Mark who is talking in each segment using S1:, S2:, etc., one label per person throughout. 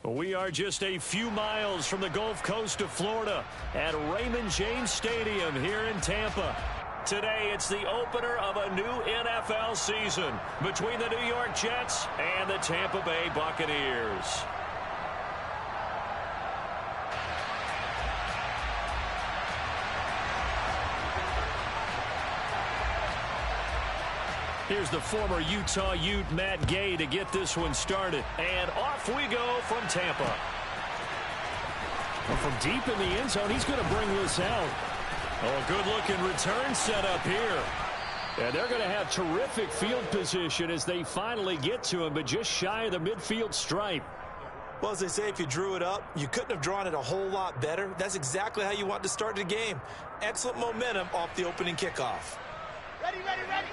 S1: We are just a few miles from the Gulf Coast of Florida at Raymond James Stadium here in Tampa. Today, it's the opener of a new NFL season between the New York Jets and the Tampa Bay Buccaneers. Here's the former Utah Ute Matt Gay to get this one started. And off we go from Tampa. Well, from deep in the end zone, he's going to bring this out. Oh, good-looking return set up here. And they're going to have terrific field position as they finally get to him, but just shy of the midfield stripe.
S2: Well, as they say, if you drew it up, you couldn't have drawn it a whole lot better. That's exactly how you want to start the game. Excellent momentum off the opening kickoff.
S3: Ready, ready, ready.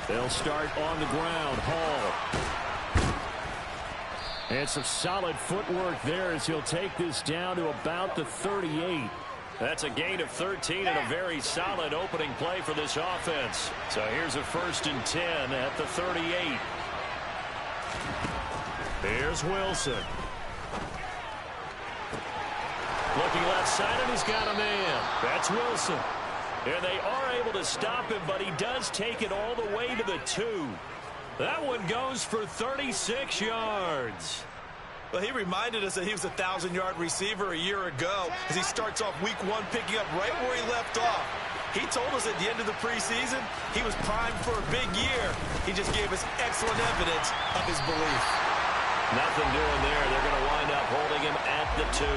S1: They'll start on the ground. Hall. And some solid footwork there as he'll take this down to about the 38. That's a gain of 13 and a very solid opening play for this offense. So here's a 1st and 10 at the 38. Here's Wilson. Looking left side, and he's got a man. That's Wilson. And they are able to stop him, but he does take it all the way to the 2. That one goes for 36 yards.
S2: Well, he reminded us that he was a 1,000-yard receiver a year ago as he starts off week 1 picking up right where he left off. He told us at the end of the preseason he was primed for a big year. He just gave us excellent evidence of his belief.
S1: Nothing doing there. They're going to wind up holding him at the 2.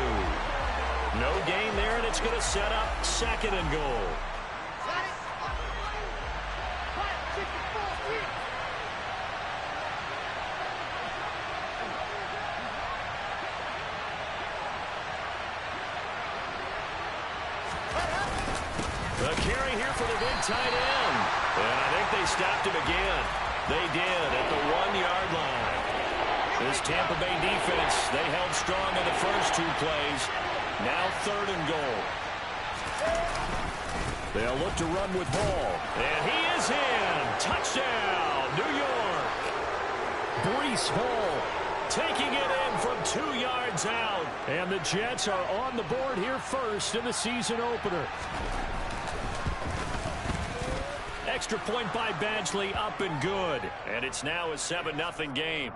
S1: No gain there, and it's going to set up 2nd and goal. The carry here for the big tight end. And I think they stopped him again. They did at the 1-yard line. This Tampa Bay defense, they held strong in the first 2 plays. Now 3rd and goal. They'll look to run with Hall. And he is in. Touchdown, New York. Breece Hall taking it in from 2 yards out. And the Jets are on the board here first in the season opener. Extra point by Badgley, up and good. And it's now a 7-0 game.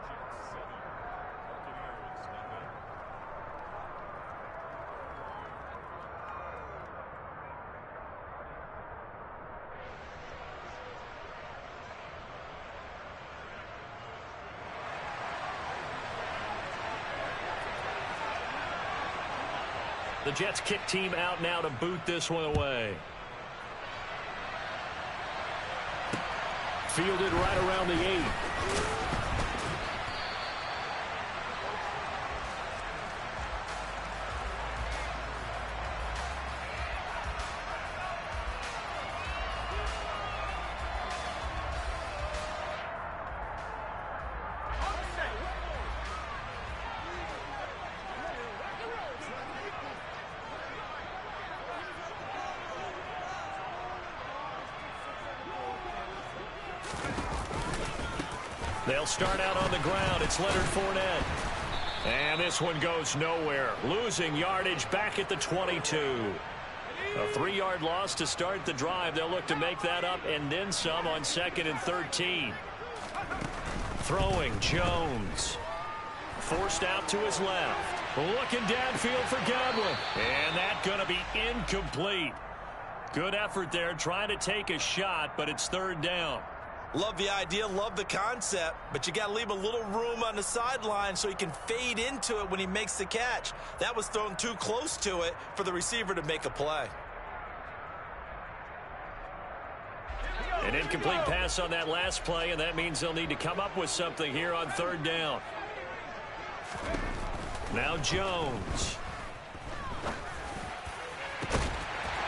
S1: The Jets kick team out now to boot this one away. Fielded right around the 8. They'll start out on the ground. It's Leonard Fournette. And this one goes nowhere. Losing yardage back at the 22. A 3-yard loss to start the drive. They'll look to make that up and then some on 2nd and 13. Throwing Jones. Forced out to his left. Looking downfield for Godwin. And that's going to be incomplete. Good effort there trying to take a shot, but it's 3rd down.
S2: Love the idea, love the concept, but you got to leave a little room on the sideline so he can fade into it when he makes the catch. That was thrown too close to it for the receiver to make a play.
S1: An incomplete pass on that last play, and that means they'll need to come up with something here on 3rd down. Now Jones.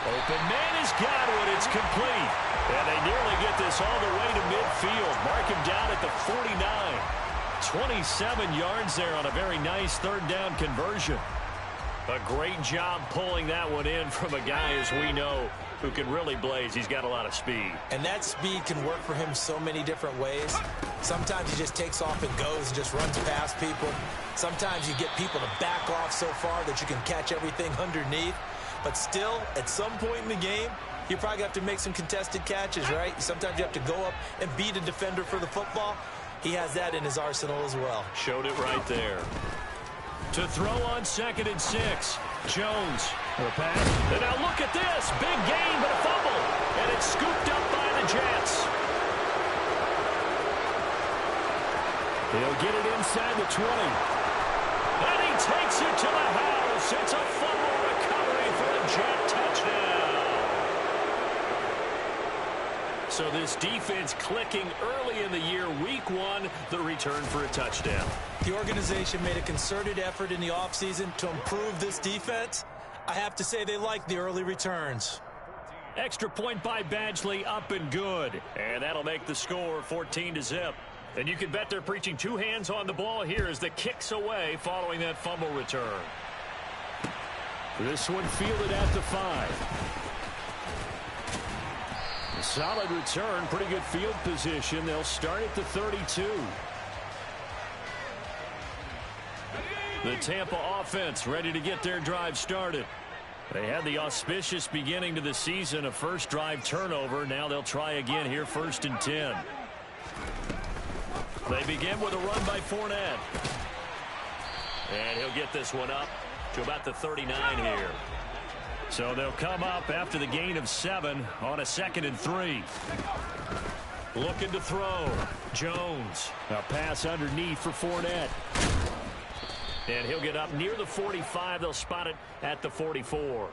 S1: Open man is Godwin. It's complete. And they nearly get this all the way to midfield. Mark him down at the 49. 27 yards there on a very nice 3rd down conversion. A great job pulling that one in from a guy, as we know, who can really blaze. He's got a lot of speed.
S2: And that speed can work for him so many different ways. Sometimes he just takes off and goes and just runs past people. Sometimes you get people to back off so far that you can catch everything underneath. But still, at some point in the game, you probably have to make some contested catches, right? Sometimes you have to go up and beat a defender for the football. He has that in his arsenal as well.
S1: Showed it right there. To throw on 2nd and 6. Jones. The pass. And now look at this. Big gain, but a fumble. And it's scooped up by the Jets. He'll get it inside the 20. And he takes it to the house. It's a fumble recovery for a Jet touchdown. So this defense clicking early in the year. Week 1, the return for a touchdown.
S2: The organization made a concerted effort in the offseason to improve this defense. I have to say they like the early returns.
S1: Extra point by Badgley, up and good. And that'll make the score 14-0. And you can bet they're preaching 2 hands on the ball here as the kick's away following that fumble return. This one fielded at the 5. Solid return, pretty good field position. They'll start at the 32. The Tampa offense ready to get their drive started. They had the auspicious beginning to the season, a first drive turnover. Now they'll try again here, 1st and 10. They begin with a run by Fournette. And he'll get this one up to about the 39 here. So they'll come up after the gain of 7 on a 2nd and 3. Looking to throw. Jones. A pass underneath for Fournette. And he'll get up near the 45. They'll spot it at the 44.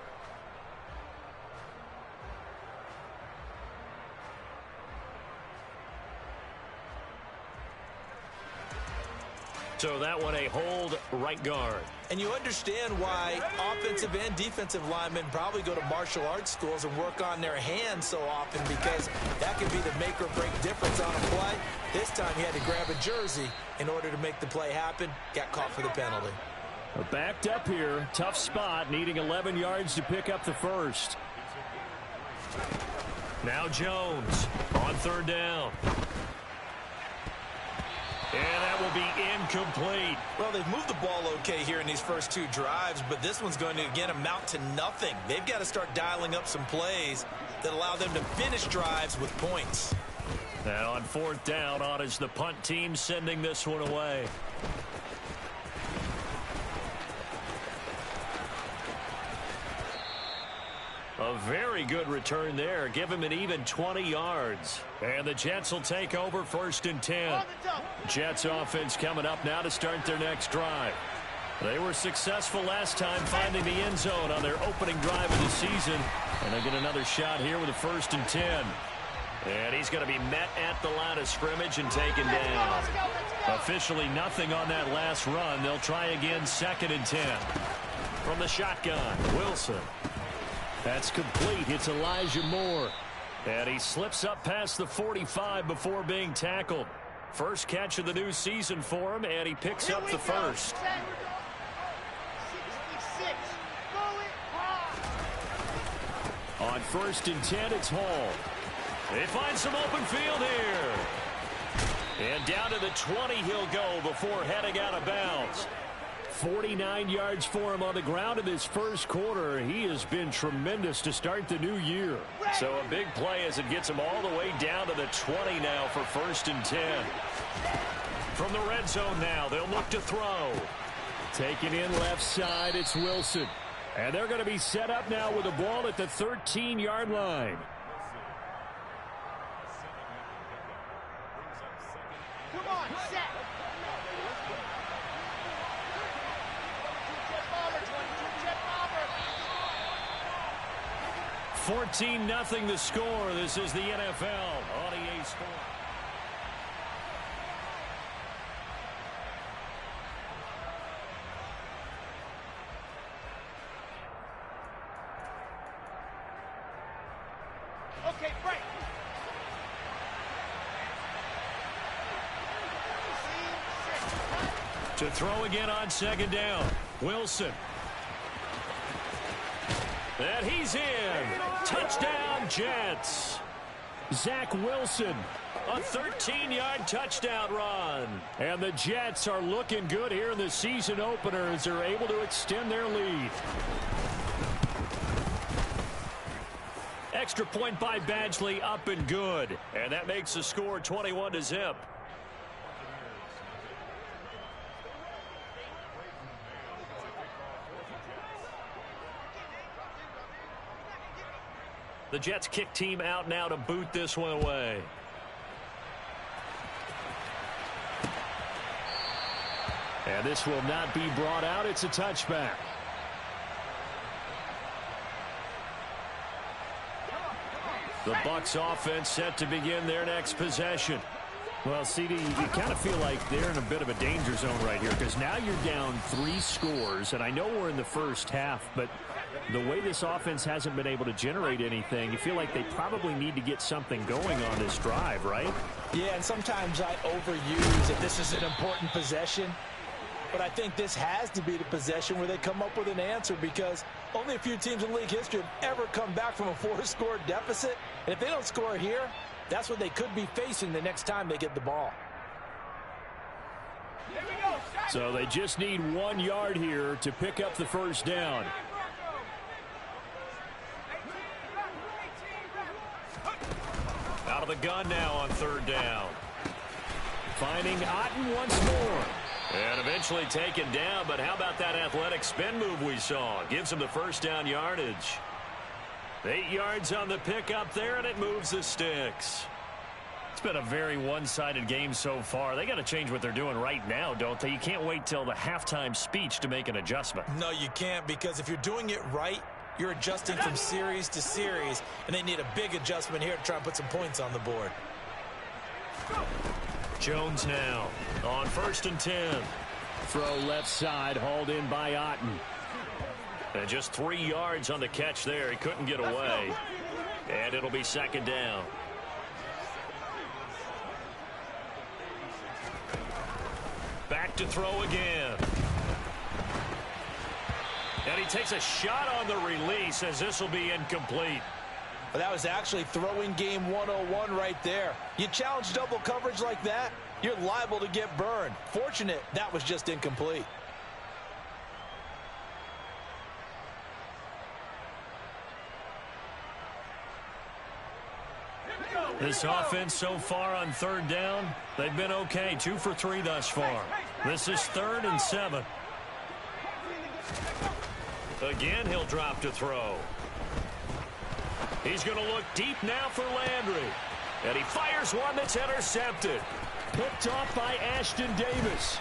S1: So that one a hold right guard.
S2: And you understand why offensive and defensive linemen probably go to martial arts schools and work on their hands so often, because that can be the make or break difference on a play. This time he had to grab a jersey in order to make the play happen. Got caught for the penalty.
S1: Backed up here. Tough spot, needing 11 yards to pick up the first. Now Jones on 3rd down. And that will be incomplete.
S2: Well, they've moved the ball okay here in these first 2 drives, but this one's going to, again, amount to nothing. They've got to start dialing up some plays that allow them to finish drives with points.
S1: And on 4th down, on is the punt team sending this one away. A very good return there. Give him an even 20 yards. And the Jets will take over 1st and 10. Jets offense coming up now to start their next drive. They were successful last time finding the end zone on their opening drive of the season. And they get another shot here with a 1st and 10. And he's going to be met at the line of scrimmage and taken down. Officially nothing on that last run. They'll try again, 2nd and 10. From the shotgun, Wilson. That's complete. It's Elijah Moore. And he slips up past the 45 before being tackled. First catch of the new season for him, and he picks up the first. On 1st and 10, it's Hall. They find some open field here. And down to the 20 he'll go before heading out of bounds. 49 yards for him on the ground in this first quarter. He has been tremendous to start the new year. So a big play as it gets him all the way down to the 20 now for 1st and 10. From the red zone now, they'll look to throw. Taken in left side, it's Wilson. And they're going to be set up now with the ball at the 13-yard line.
S3: Come on, set.
S1: 14-0 the score. This is the NFL on EA Sports.
S3: Okay, break.
S1: To throw again on 2nd down. Wilson. And he's in. Touchdown, Jets. Zach Wilson, a 13-yard touchdown run. And the Jets are looking good here in the season opener as they're able to extend their lead. Extra point by Badgley, up and good. And that makes the score 21-0. The Jets kick team out now to boot this one away. And this will not be brought out. It's a touchback. The Bucs offense set to begin their next possession. Well, CD, you kind of feel like they're in a bit of a danger zone right here because now you're down 3 scores, and I know we're in the first half, but the way this offense hasn't been able to generate anything, you feel like they probably need to get something going on this drive, right?
S2: Yeah, and sometimes I overuse if this is an important possession. But I think this has to be the possession where they come up with an answer because only a few teams in league history have ever come back from a 4-score deficit. And if they don't score here, that's what they could be facing the next time they get the ball.
S1: So they just need 1 yard here to pick up the first down. Out of the gun now on 3rd down. Finding Otten once more. And eventually taken down, but how about that athletic spin move we saw? Gives him the first down yardage. 8 yards on the pickup there, and it moves the sticks. It's been a very one-sided game so far. They got to change what they're doing right now, don't they? You can't wait till the halftime speech to make an adjustment.
S2: No, you can't, because if you're doing it right, you're adjusting from series to series, and they need a big adjustment here to try and put some points on the board.
S1: Jones now on 1st and 10. Throw left side, hauled in by Otten. And just 3 yards on the catch there. He couldn't get away. And it'll be 2nd down. Back to throw again. And he takes a shot on the release as this will be incomplete.
S2: But that was actually throwing game 101 right there. You challenge double coverage like that, you're liable to get burned. Fortunate that was just incomplete.
S1: This offense so far on 3rd down, they've been okay. 2 for 3 thus far. This is 3rd and 7. Again, he'll drop to throw. He's going to look deep now for Landry. And he fires one that's intercepted. Picked off by Ashton Davis.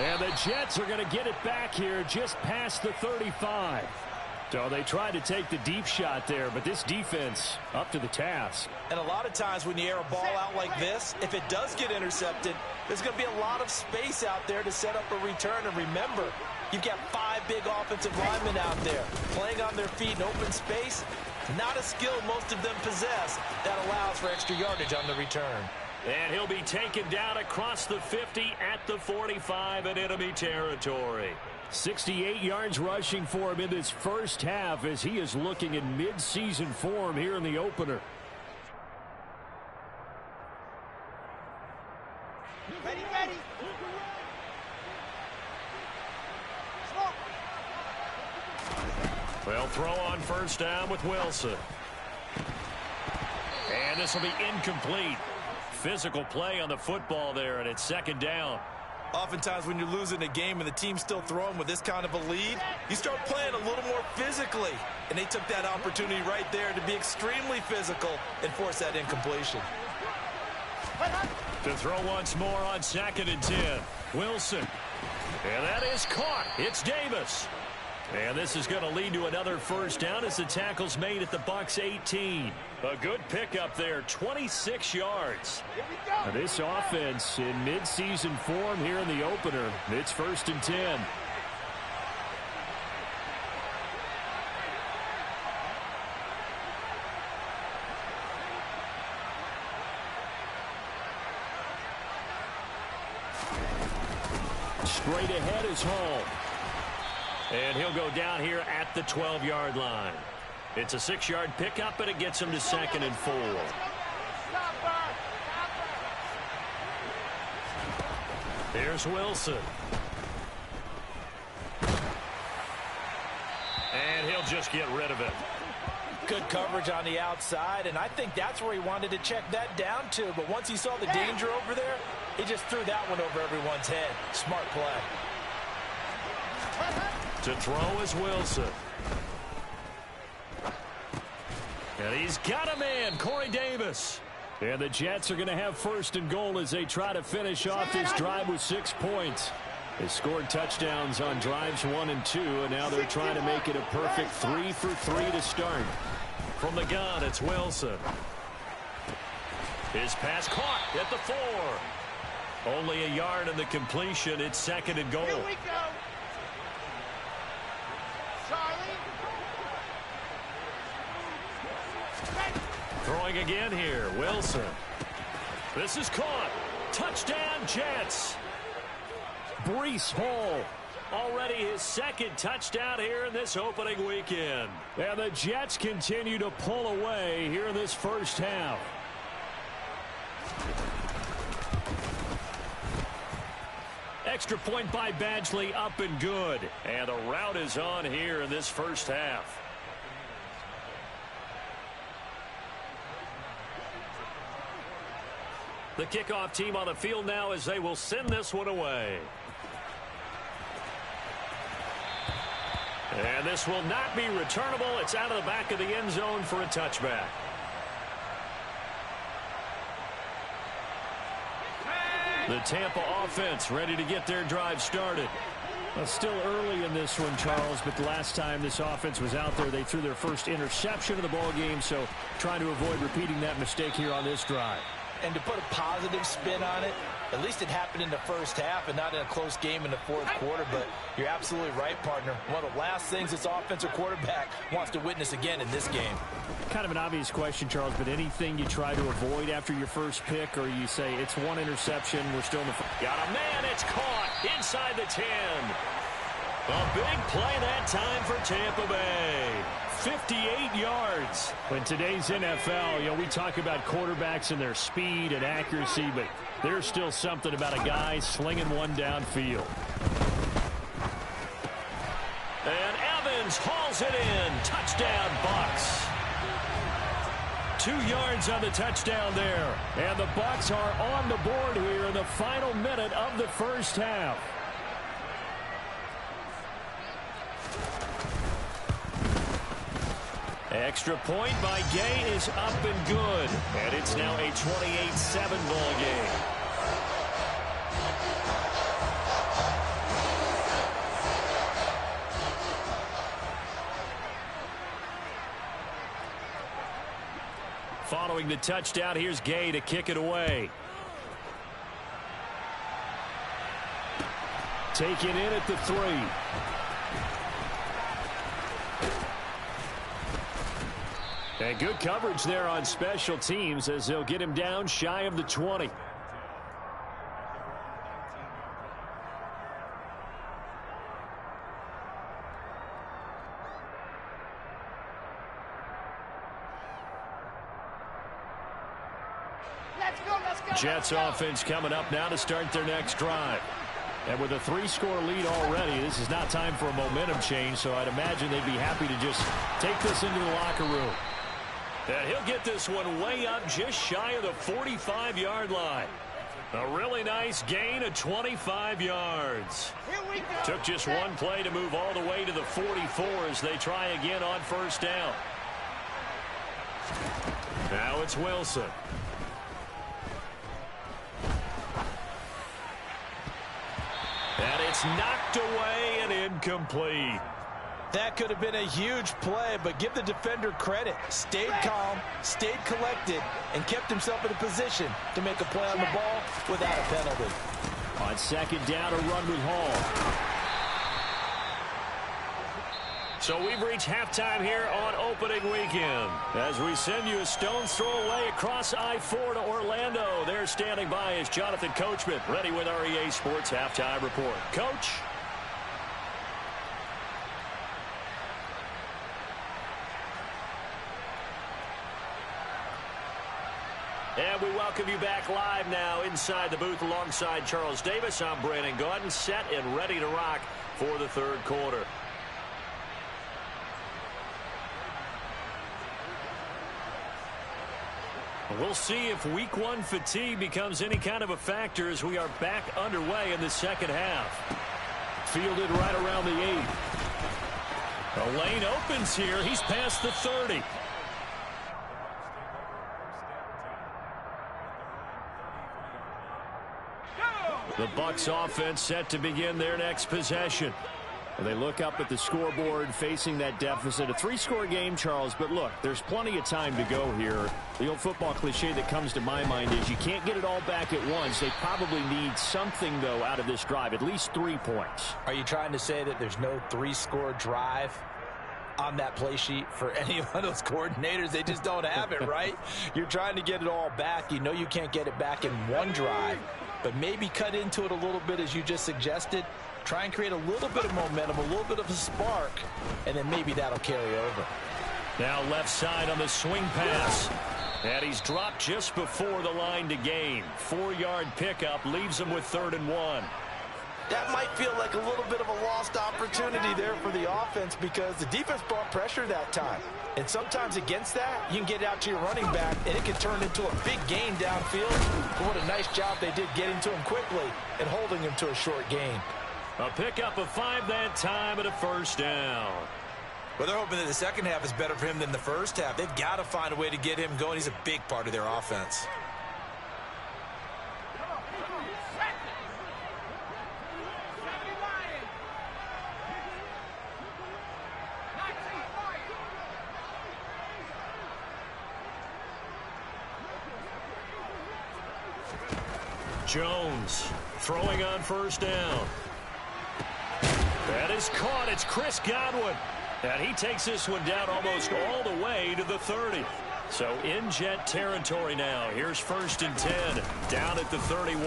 S1: And the Jets are going to get it back here just past the 35. So they tried to take the deep shot there, but this defense up to the task.
S2: And a lot of times when you air a ball out like this, if it does get intercepted, there's going to be a lot of space out there to set up a return. And remember, you've got 5 big offensive linemen out there playing on their feet in open space. Not a skill most of them possess that allows for extra yardage on the return.
S1: And he'll be taken down across the 50 at the 45 in enemy territory. 68 yards rushing for him in this first half as he is looking in mid-season form here in the opener.
S3: Ready, ready.
S1: Well, throw on 1st down with Wilson. And this will be incomplete. Physical play on the football there, and it's 2nd down.
S2: Oftentimes when you're losing a game and the team's still throwing with this kind of a lead, you start playing a little more physically. And they took that opportunity right there to be extremely physical and force that incompletion.
S1: To throw once more on 2nd and 10. Wilson. And that is caught. It's Davis. And this is going to lead to another 1st down as the tackle's made at the Bucs 18. A good pickup there, 26 yards. Now this offense in mid-season form here in the opener. It's 1st and 10. Straight ahead is Hall. And he'll go down here at the 12-yard line. It's a 6-yard pickup, and it gets him to 2nd and 4. Here's Wilson. And he'll just get rid of it.
S2: Good coverage on the outside, and I think that's where he wanted to check that down to. But once he saw the danger over there, he just threw that one over everyone's head. Smart play.
S1: To throw is Wilson. And he's got a man, Corey Davis. And the Jets are going to have 1st and goal as they try to finish off this drive with 6 points. They scored touchdowns on drives 1 and 2, and now they're trying to make it a perfect 3 for 3 to start. From the gun, it's Wilson. His pass caught at the 4. Only a yard in the completion. It's 2nd and goal.
S3: Here we go. Charlie.
S1: Throwing again here, Wilson. This is caught. Touchdown, Jets. Breece Hall, already his 2nd touchdown here in this opening weekend. And the Jets continue to pull away here in this first half. Extra point by Badgley, up and good. And the route is on here in this first half. The kickoff team on the field now as they will send this one away. And this will not be returnable. It's out of the back of the end zone for a touchback. The Tampa offense ready to get their drive started. Well, still early in this one, Charles, but the last time this offense was out there, they threw their first interception of the ball game, so trying to avoid repeating that mistake here on this drive.
S2: And to put a positive spin on it, at least it happened in the first half and not in a close game in the 4th quarter. But you're absolutely right, partner. One of the last things this offensive quarterback wants to witness again in this game.
S1: Kind of an obvious question, Charles, but anything you try to avoid after your first pick, or you say it's 1 interception, we're still in the... Got a man, it's caught inside the 10. A big play that time for Tampa Bay. 58 yards. In today's NFL, we talk about quarterbacks and their speed and accuracy, but there's still something about a guy slinging one downfield. And Evans hauls it in. Touchdown, Bucs. 2 yards on the touchdown there. And the Bucs are on the board here in the final minute of the first half. Extra point by Gay is up and good. And it's now a 28-7 ball game. Following the touchdown, here's Gay to kick it away. Take it in at the 3. And good coverage there on special teams as they'll get him down shy of the 20.
S3: Let's go.
S1: Jets offense coming up now to start their next drive. And with a 3-score lead already, this is not time for a momentum change, so I'd imagine they'd be happy to just take this into the locker room. And he'll get this one way up just shy of the 45-yard line. A really nice gain of 25 yards.
S3: Here we go.
S1: Took just one play to move all the way to the 44 as they try again on first down. Now it's Wilson. And it's knocked away and incomplete.
S2: That could have been a huge play, but give the defender credit. Stayed calm, stayed collected, and kept himself in a position to make a play on the ball without a penalty.
S1: On second down, a run with Hall. So we've reached halftime here on opening weekend. As we send you a stone's throw away across I-4 to Orlando. There standing by is Jonathan Coachman, ready with our EA Sports Halftime Report. Coach? And we welcome you back live now inside the booth alongside Charles Davis. I'm Brandon Gaudin, set and ready to rock for the third quarter. We'll see if week one fatigue becomes any kind of a factor as we are back underway in the second half. Fielded right around the 8. The lane opens here. He's past the 30. The Bucs offense set to begin their next possession. They look up at the scoreboard facing that deficit. A 3-score game, Charles, but look, there's plenty of time to go here. The old football cliche that comes to my mind is you can't get it all back at once. They probably need something, though, out of this drive, at least 3 points.
S2: Are you trying to say that there's no 3-score drive on that play sheet for any one of those coordinators? They just don't have it, right? You're trying to get it all back. You know you can't get it back in one drive, but maybe cut into it a little bit as you just suggested. Try and create a little bit of momentum, a little bit of a spark, and then maybe that'll carry over.
S1: Now left side on the swing pass. And he's dropped just before the line to gain. 4-yard pickup leaves him with 3rd and 1.
S2: That might feel like a little bit of a lost opportunity there for the offense because the defense brought pressure that time. And sometimes against that, you can get out to your running back, and it can turn into a big gain downfield. But what a nice job they did getting to him quickly and holding him to a short gain.
S1: A pickup of 5 that time and a 1st down.
S2: Well, they're hoping that the second half is better for him than the first half. They've got to find a way to get him going. He's a big part of their offense.
S1: Jones throwing on 1st down. That is caught. It's Chris Godwin. And he takes this one down almost all the way to the 30. So in Jet territory now. Here's 1st and 10. Down at the 31.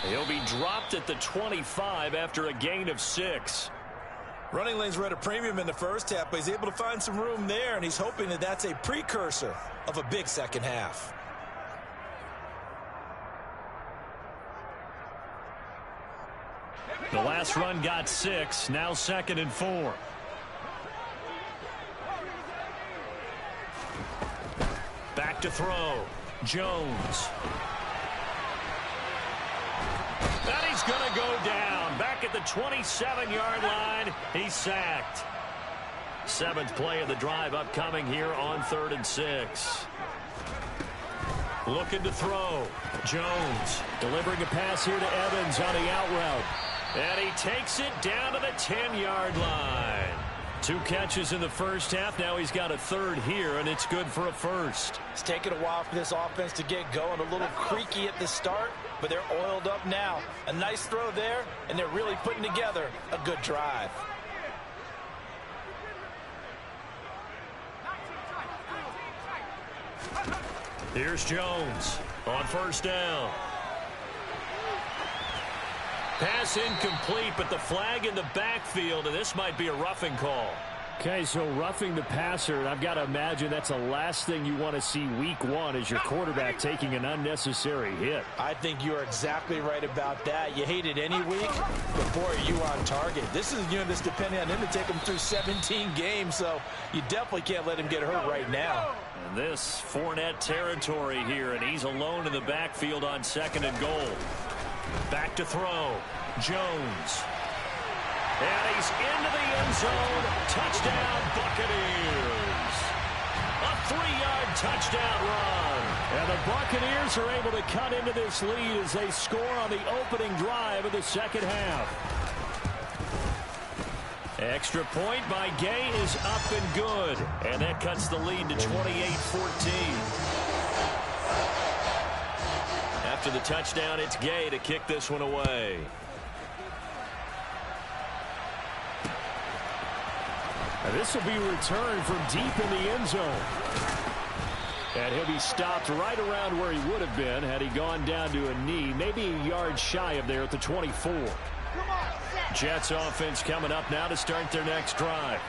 S1: He'll be dropped at the 25 after a gain of 6.
S2: Running lanes were at a premium in the first half, but he's able to find some room there, and he's hoping that that's a precursor of a big second half.
S1: The last run got 6. Now 2nd and 4. Back to throw. Jones. And he's going to go down. Back at the 27-yard line. He's sacked. 7th play of the drive upcoming here on 3rd and 6. Looking to throw. Jones delivering a pass here to Evans on the out route. And he takes it down to the 10-yard line. 2 catches in the first half. Now he's got a 3rd here, and it's good for a 1st.
S2: It's taken a while for this offense to get going. A little creaky at the start, but they're oiled up now. A nice throw there, and they're really putting together a good drive.
S1: Here's Jones on 1st down. Pass incomplete, but the flag in the backfield, and this might be a roughing call. Okay, so roughing the passer, and I've got to imagine that's the last thing you want to see week 1 as your quarterback taking an unnecessary hit.
S2: I think you are exactly right about that. You hate it any week, but boy, are you on target. This is a unit that's depending on him to take him through 17 games, so you definitely can't let him get hurt right now.
S1: And this Fournette territory here, and he's alone in the backfield on 2nd and goal. Back to throw. Jones. And he's into the end zone. Touchdown, Buccaneers. A 3-yard touchdown run. And the Buccaneers are able to cut into this lead as they score on the opening drive of the second half. Extra point by Gay is up and good. And that cuts the lead to 28-14. After the touchdown, it's Gay to kick this one away. Now this will be returned from deep in the end zone. And he'll be stopped right around where he would have been had he gone down to a knee, maybe a yard shy of there at the 24. Jets offense coming up now to start their next drive.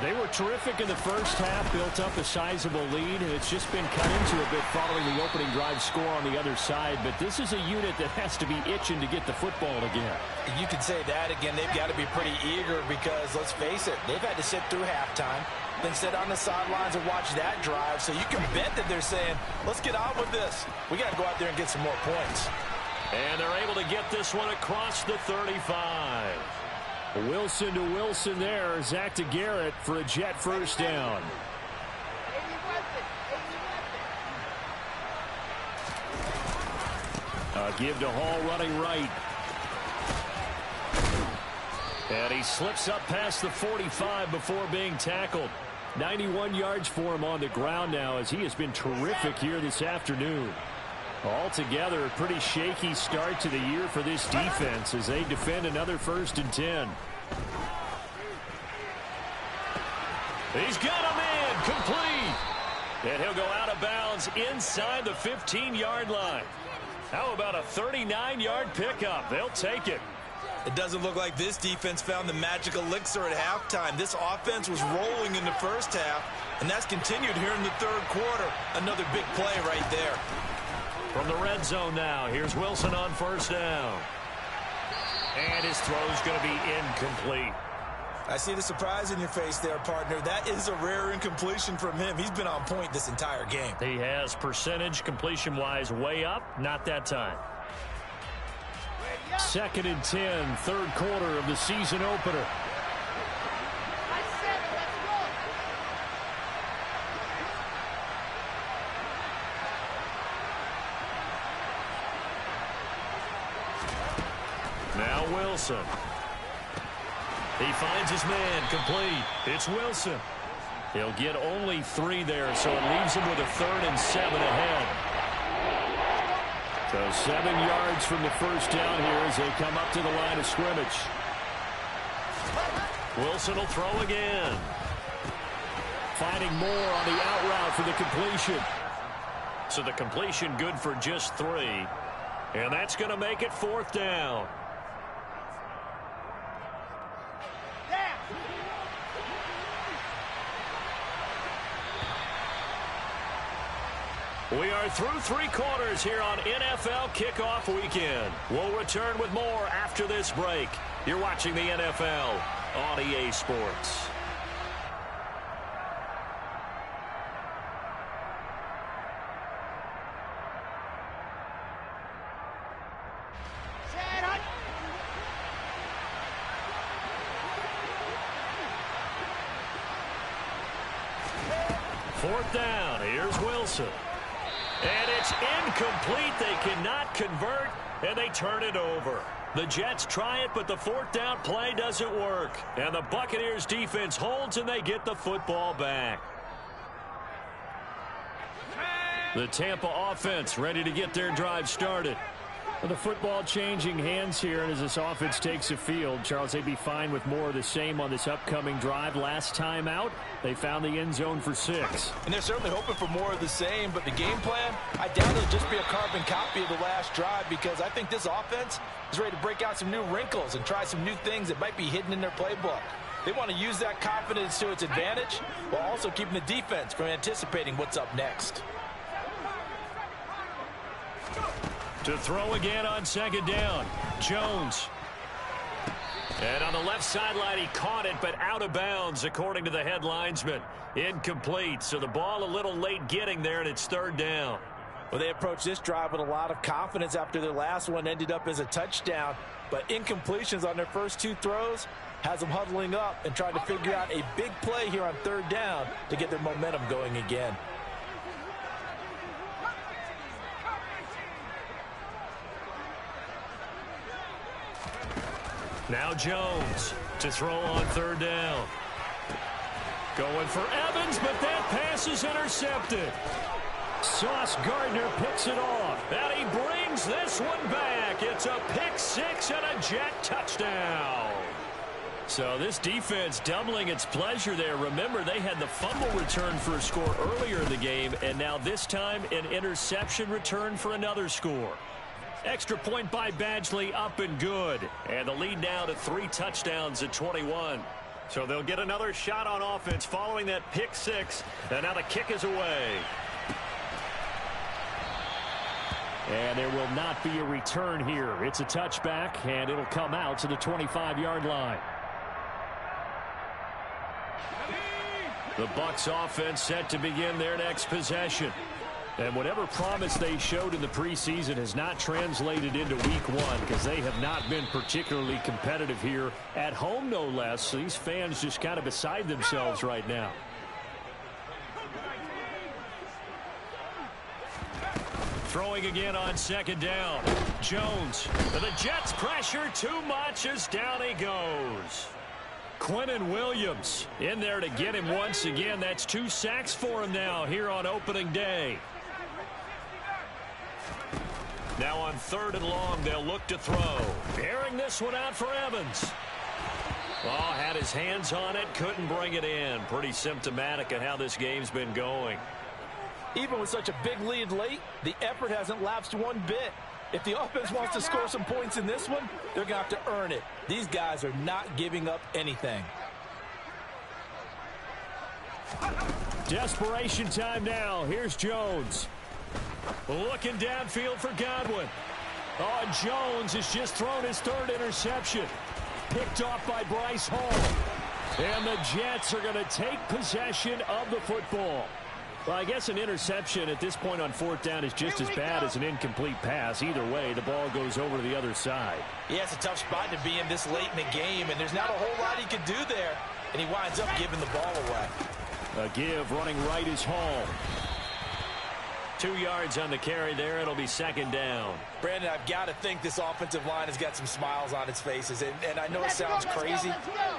S1: They were terrific in the first half, built up a sizable lead, and it's just been cut into a bit following the opening drive score on the other side. But this is a unit that has to be itching to get the football again.
S2: You can say that again. They've got to be pretty eager because, let's face it, they've had to sit through halftime, then sit on the sidelines and watch that drive. So you can bet that they're saying, let's get on with this. We got to go out there and get some more points.
S1: And they're able to get this one across the 35. Wilson to Wilson there. Zach to Garrett for a Jet first down. Give to Hall running right. And he slips up past the 45 before being tackled. 91 yards for him on the ground now as he has been terrific here this afternoon. Altogether, a pretty shaky start to the year for this defense as they defend another 1st and 10. He's got him in, complete. And he'll go out of bounds inside the 15-yard line. How about a 39-yard pickup? They'll take it.
S2: It doesn't look like this defense found the magic elixir at halftime. This offense was rolling in the first half, and that's continued here in the third quarter. Another big play right there.
S1: From the red zone now, here's Wilson on first down. And his throw's going to be incomplete.
S2: I see the surprise in your face there, partner. That is a rare incompletion from him. He's been on point this entire game.
S1: He has percentage completion-wise way up. Not that time. 2nd and 10, third quarter of the season opener. Now Wilson. He finds his man, complete. It's Wilson. He'll get only 3 there, so it leaves him with a 3rd and 7 ahead. So 7 yards from the first down here as they come up to the line of scrimmage. Wilson will throw again. Finding more on the out route for the completion. So the completion good for just 3. And that's going to make it 4th down. We are through 3 quarters here on NFL Kickoff Weekend. We'll return with more after this break. You're watching the NFL on EA Sports. Fourth down. Here's Wilson. And it's incomplete. They cannot convert, and they turn it over. The Jets try it, but the 4th down play doesn't work. And the Buccaneers defense holds, and they get the football back. The Tampa offense ready to get their drive started. Well, the football changing hands here, and as this offense takes the field, Charles, they'd be fine with more of the same on this upcoming drive. Last time out, they found the end zone for 6.
S2: And they're certainly hoping for more of the same, but the game plan, I doubt it'll just be a carbon copy of the last drive because I think this offense is ready to break out some new wrinkles and try some new things that might be hidden in their playbook. They want to use that confidence to its advantage while also keeping the defense from anticipating what's up next.
S1: To throw again on 2nd down, Jones. And on the left sideline, he caught it, but out of bounds, according to the head linesman. Incomplete, so the ball a little late getting there, and it's 3rd down.
S2: Well, they approached this drive with a lot of confidence after their last one ended up as a touchdown. But incompletions on their first 2 throws has them huddling up and trying to figure out a big play here on 3rd down to get their momentum going again.
S1: Now Jones to throw on 3rd down. Going for Evans, but that pass is intercepted. Sauce Gardner picks it off. And he brings this one back. It's a pick 6 and a Jet touchdown. So this defense doubling its pleasure there. Remember, they had the fumble return for a score earlier in the game, and now this time an interception return for another score. Extra point by Badgley, up and good. And the lead now to 3 touchdowns at 21. So they'll get another shot on offense following that pick six. And now the kick is away. And there will not be a return here. It's a touchback, and it'll come out to the 25-yard line. The Bucs offense set to begin their next possession. And whatever promise they showed in the preseason has not translated into week one because they have not been particularly competitive here at home, no less. So these fans just kind of beside themselves right now. Throwing again on second down. Jones. The Jets pressure too much as down he goes. Quinnen Williams in there to get him once again. That's 2 sacks for him now here on opening day. Now on 3rd and long, they'll look to throw. Airing this one out for Evans. Oh, had his hands on it, couldn't bring it in. Pretty symptomatic of how this game's been going.
S2: Even with such a big lead late, the effort hasn't lapsed one bit. If the offense wants to score some points in this one, they're going to have to earn it. These guys are not giving up anything.
S1: Desperation time now. Here's Jones. Looking downfield for Godwin. Oh, Jones has just thrown his 3rd interception. Picked off by Bryce Hall. And the Jets are going to take possession of the football. Well, I guess an interception at this point on 4th down is just as bad as an incomplete pass. Either way, the ball goes over to the other side.
S2: Yeah, it's a tough spot to be in this late in the game, and there's not a whole lot he can do there. And he winds up giving the ball away.
S1: A give running right is Hall. 2 yards on the carry there. It'll be 2nd down.
S2: Brandon, I've got to think this offensive line has got some smiles on its faces. And I know it sounds crazy,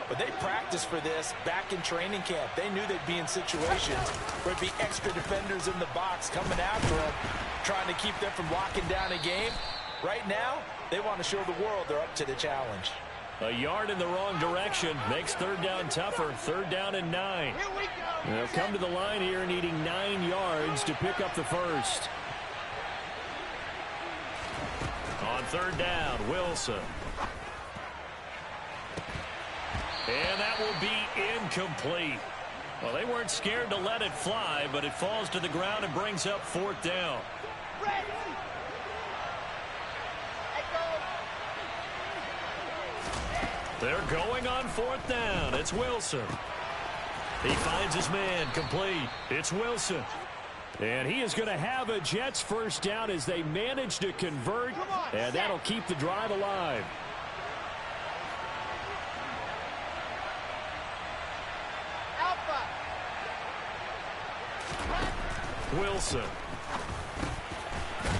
S2: but they practiced for this back in training camp. They knew they'd be in situations where it'd be extra defenders in the box coming after them, trying to keep them from locking down a game. Right now, they want to show the world they're up to the challenge.
S1: A yard in the wrong direction makes 3rd down tougher. 3rd down and 9. They'll come to the line here needing 9 yards to pick up the first. On 3rd down, Wilson. And that will be incomplete. Well, they weren't scared to let it fly, but it falls to the ground and brings up 4th down. They're going on 4th down. It's Wilson. He finds his man complete. It's Wilson. And he is going to have a Jets first down as they manage to convert. And that'll keep the drive alive. Wilson.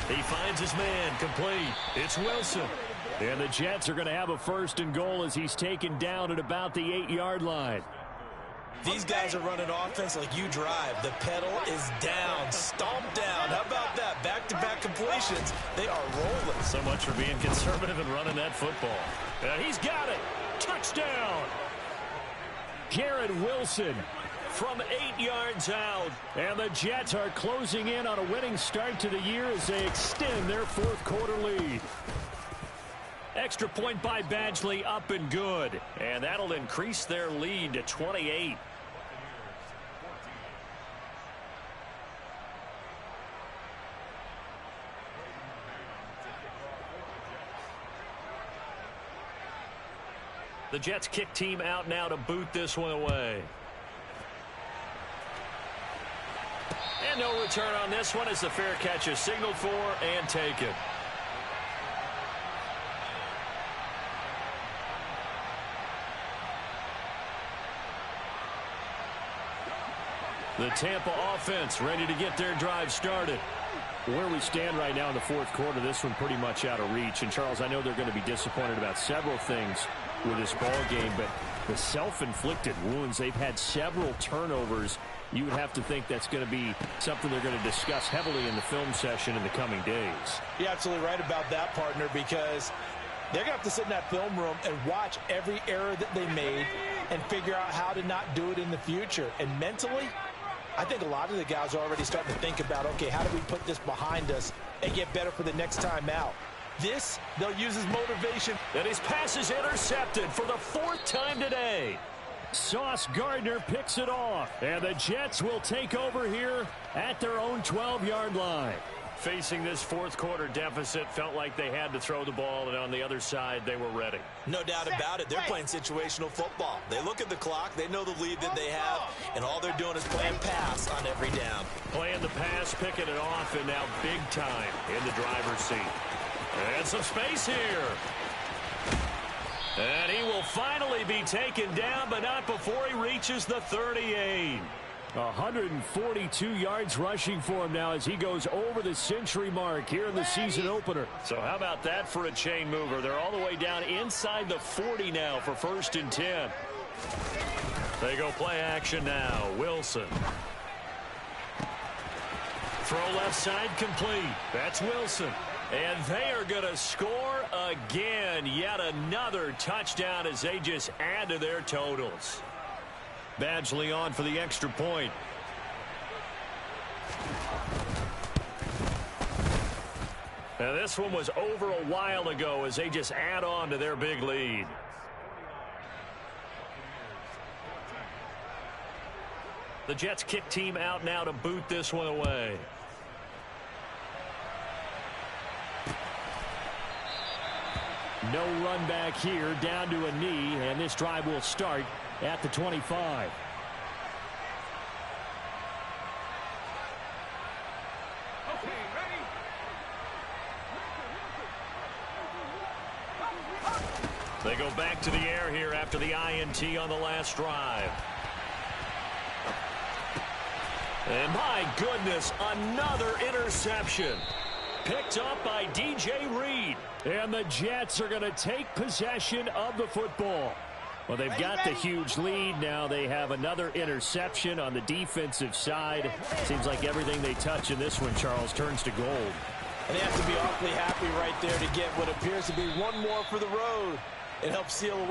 S1: He finds his man complete. It's Wilson. And the Jets are going to have a 1st and goal as he's taken down at about the 8-yard line.
S2: These guys are running offense like you drive. The pedal is down, stomped down. How about that? Back-to-back completions. They are rolling.
S1: So much for being conservative and running that football. And he's got it. Touchdown. Garrett Wilson from 8 yards out. And the Jets are closing in on a winning start to the year as they extend their 4th quarter lead. Extra point by Badgley, up and good. And that'll increase their lead to 28. The Jets kick team out now to boot this one away. And no return on this one as the fair catch is signaled for and taken. The Tampa offense ready to get their drive started. Where we stand right now in the 4th quarter, this one pretty much out of reach. And, Charles, I know they're going to be disappointed about several things with this ball game, but the self-inflicted wounds, they've had several turnovers. You would have to think that's going to be something they're going to discuss heavily in the film session in the coming days.
S2: You're absolutely right about that, partner, because they're going to have to sit in that film room and watch every error that they made and figure out how to not do it in the future. And mentally, I think a lot of the guys are already starting to think about, okay, how do we put this behind us and get better for the next time out? This, they'll use as motivation.
S1: And his pass is intercepted for the 4th time today. Sauce Gardner picks it off. And the Jets will take over here at their own 12-yard line. Facing this fourth quarter deficit, felt like they had to throw the ball, and on the other side, they were ready.
S2: No doubt about it. They're playing situational football. They look at the clock. They know the lead that they have, and all they're doing is playing pass on every down.
S1: Playing the pass, picking it off, and now big time in the driver's seat. And some space here. And he will finally be taken down, but not before he reaches the 38. 142 yards rushing for him now as he goes over the century mark here in the season opener. So how about that for a chain mover? They're all the way down inside the 40 now for 1st and 10. They go play action now. Wilson. Throw left side complete. That's Wilson. And they are going to score again. Yet another touchdown as they just add to their totals. Badgley on for the extra point. Now this one was over a while ago as they just add on to their big lead. The Jets kick team out now to boot this one away. No run back here, down to a knee, and this drive will start at the 25.
S3: Okay, ready?
S1: They go back to the air here after the INT on the last drive. And my goodness, another interception. Picked up by DJ Reed. And the Jets are going to take possession of the football. Well, they've got the huge lead. Now they have another interception on the defensive side. Seems like everything they touch in this one, Charles, turns to gold.
S2: And they have to be awfully happy right there to get what appears to be one more for the road. It helps seal away.